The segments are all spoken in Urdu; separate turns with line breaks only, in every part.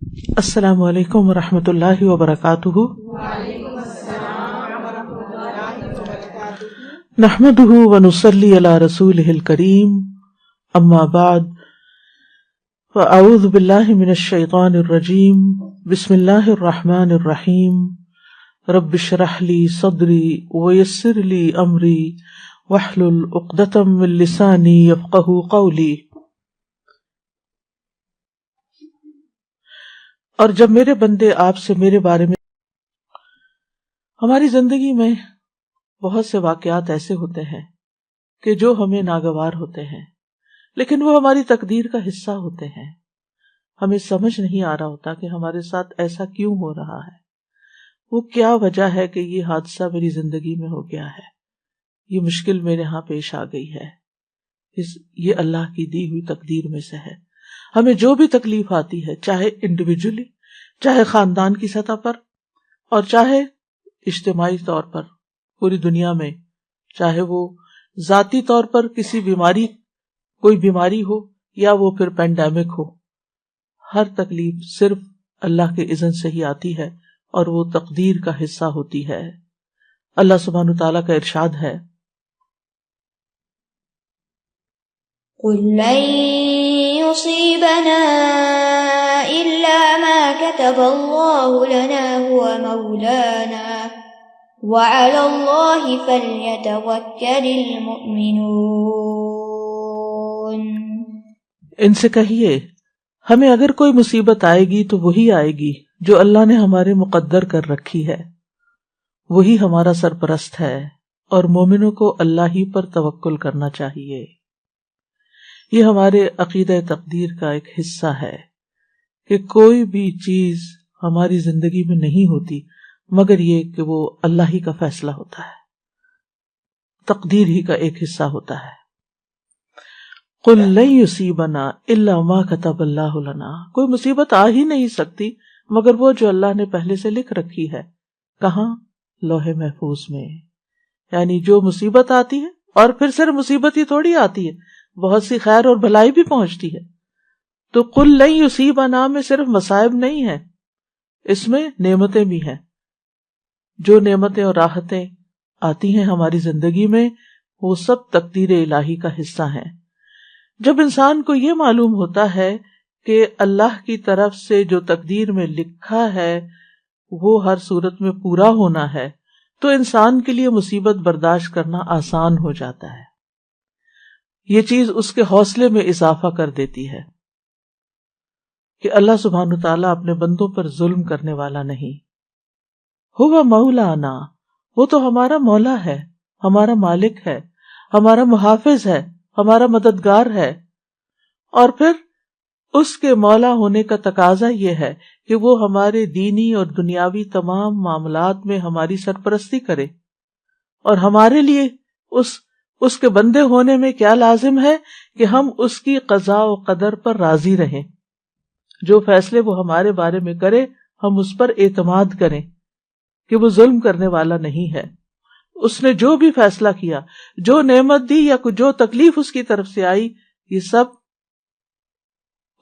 السلام علیکم ورحمۃ اللہ وبرکاتہ۔
وعلیکم السلام ورحمۃ اللہ وبرکاتہ۔
نحمدہ ونصلی علی رسولہ الکریم، اما بعد فاعوذ باللہ من الشیطان الرجیم، بسم اللہ الرحمن الرحیم۔ رب اشرح لی صدری ویسر لی امری واحلل عقدۃ من لسانی یفقہوا قولی۔ اور جب میرے بندے آپ سے میرے بارے میں، ہماری زندگی میں بہت سے واقعات ایسے ہوتے ہیں کہ جو ہمیں ناگوار ہوتے ہیں، لیکن وہ ہماری تقدیر کا حصہ ہوتے ہیں۔ ہمیں سمجھ نہیں آ رہا ہوتا کہ ہمارے ساتھ ایسا کیوں ہو رہا ہے، وہ کیا وجہ ہے کہ یہ حادثہ میری زندگی میں ہو گیا ہے، یہ مشکل میرے ہاں پیش آ گئی ہے۔ یہ اللہ کی دی ہوئی تقدیر میں سے ہے۔ ہمیں جو بھی تکلیف آتی ہے، چاہے انڈیویجولی، چاہے خاندان کی سطح پر، اور چاہے اجتماعی طور پر پوری دنیا میں، چاہے وہ ذاتی طور پر کسی کوئی بیماری ہو یا وہ پھر پینڈیمک ہو، ہر تکلیف صرف اللہ کے اذن سے ہی آتی ہے اور وہ تقدیر کا حصہ ہوتی ہے۔ اللہ سبحانہ وتعالیٰ کا ارشاد ہے،
قل لن يصيبنا إلا ما كتب الله لنا هو مولانا وعلى الله فليتوكل المؤمنون۔
ان سے کہیے ہمیں اگر کوئی مصیبت آئے گی تو وہی آئے گی جو اللہ نے ہمارے مقدر کر رکھی ہے، وہی ہمارا سرپرست ہے، اور مومنوں کو اللہ ہی پر توکل کرنا چاہیے۔ یہ ہمارے عقیدہ تقدیر کا ایک حصہ ہے کہ کوئی بھی چیز ہماری زندگی میں نہیں ہوتی مگر یہ کہ وہ اللہ ہی کا فیصلہ ہوتا ہے، تقدیر ہی کا ایک حصہ ہوتا ہے۔ قل لن یصیبنا الا ما کتب اللہ لنا، کوئی مصیبت آ ہی نہیں سکتی مگر وہ جو اللہ نے پہلے سے لکھ رکھی ہے۔ کہاں؟ لوح محفوظ میں۔ یعنی جو مصیبت آتی ہے، اور پھر صرف مصیبت ہی تھوڑی آتی ہے، بہت سی خیر اور بھلائی بھی پہنچتی ہے۔ تو قل لن یصیبنا میں صرف مصائب نہیں ہے، اس میں نعمتیں بھی ہیں۔ جو نعمتیں اور راحتیں آتی ہیں ہماری زندگی میں، وہ سب تقدیر الہی کا حصہ ہیں۔ جب انسان کو یہ معلوم ہوتا ہے کہ اللہ کی طرف سے جو تقدیر میں لکھا ہے وہ ہر صورت میں پورا ہونا ہے، تو انسان کے لیے مصیبت برداشت کرنا آسان ہو جاتا ہے۔ یہ چیز اس کے حوصلے میں اضافہ کر دیتی ہے کہ اللہ سبحانہ وتعالیٰ اپنے بندوں پر ظلم کرنے والا نہیں۔ ہوا مولانا، وہ تو ہمارا مولا ہے، ہمارا مالک ہے، ہمارا محافظ ہے، ہمارا مددگار ہے۔ اور پھر اس کے مولا ہونے کا تقاضا یہ ہے کہ وہ ہمارے دینی اور دنیاوی تمام معاملات میں ہماری سرپرستی کرے، اور ہمارے لیے اس کے بندے ہونے میں کیا لازم ہے کہ ہم اس کی قضاء و قدر پر راضی رہیں۔ جو فیصلے وہ ہمارے بارے میں کرے ہم اس پر اعتماد کریں کہ وہ ظلم کرنے والا نہیں ہے۔ اس نے جو بھی فیصلہ کیا، جو نعمت دی یا جو تکلیف اس کی طرف سے آئی، یہ سب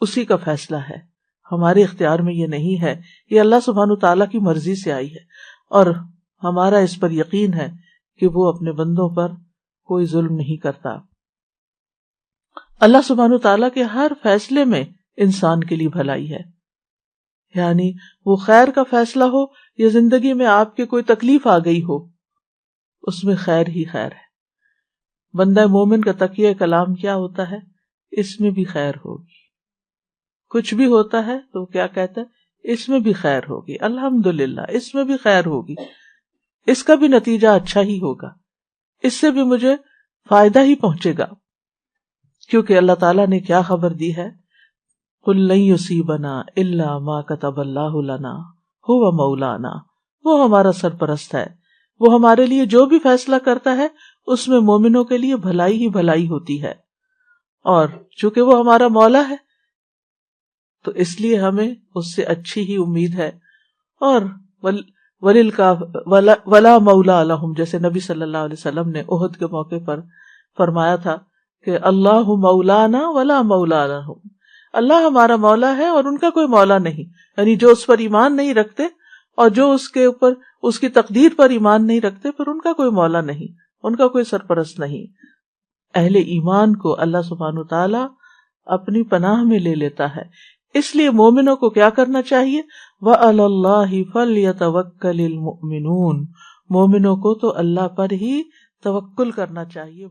اسی کا فیصلہ ہے، ہمارے اختیار میں یہ نہیں ہے۔ یہ اللہ سبحانہ تعالیٰ کی مرضی سے آئی ہے، اور ہمارا اس پر یقین ہے کہ وہ اپنے بندوں پر کوئی ظلم نہیں کرتا۔ اللہ سبحانہ تعالیٰ کے ہر فیصلے میں انسان کے لیے بھلائی ہے، یعنی وہ خیر کا فیصلہ ہو یا زندگی میں آپ کے کوئی تکلیف آ گئی ہو، اس میں خیر ہی خیر ہے۔ بندہ مومن کا تقیہ کلام کیا ہوتا ہے؟ اس میں بھی خیر ہوگی۔ کچھ بھی ہوتا ہے تو کیا کہتا ہے؟ اس میں بھی خیر ہوگی، الحمدللہ، اس میں بھی خیر ہوگی، اس کا بھی نتیجہ اچھا ہی ہوگا، اس سے بھی مجھے فائدہ ہی پہنچے گا۔ کیونکہ اللہ تعالیٰ نے کیا خبر دی ہے؟ قل لن یصیبنا الا ما کتب اللہ لنا هو مولانا، وہ ہمارا سرپرست ہے، وہ ہمارے لیے جو بھی فیصلہ کرتا ہے اس میں مومنوں کے لیے بھلائی ہی بھلائی ہوتی ہے۔ اور چونکہ وہ ہمارا مولا ہے تو اس لیے ہمیں اس سے اچھی ہی امید ہے۔ اور ولا مولا لہم، جیسے نبی صلی اللہ علیہ وسلم نے احد کے موقع پر فرمایا تھا کہ اللہ مولانا ولا مولا لہم، اللہ ہمارا مولا ہے اور ان کا کوئی مولا نہیں، یعنی جو اس پر ایمان نہیں رکھتے اور جو اس کے اوپر اس کی تقدیر پر ایمان نہیں رکھتے، پھر ان کا کوئی مولا نہیں، ان کا کوئی سرپرست نہیں۔ اہل ایمان کو اللہ سبحانہ تعالی اپنی پناہ میں لے لیتا ہے، اس لیے مومنوں کو کیا کرنا چاہیے؟ وَعَلَى اللَّهِ فَلْيَتَوَكَّلِ الْمُؤْمِنُونَ، مومنوں کو تو اللہ پر ہی توکل کرنا چاہیے۔